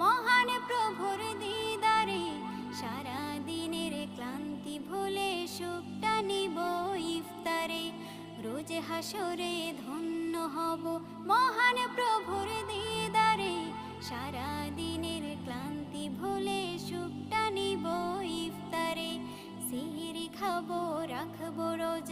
মহান প্রভুর দিদারে সারা দিনের ক্লান্তি ভুলে সুখটা নিব ইফতারে। রোজ হাসরে ধন্য হব মহান প্রভুর দিদারে, সারা দিনের ক্লান্তি ভুলে সুখটা নিব ইফতারে। সিহরি খাবো রাখবো রোজা।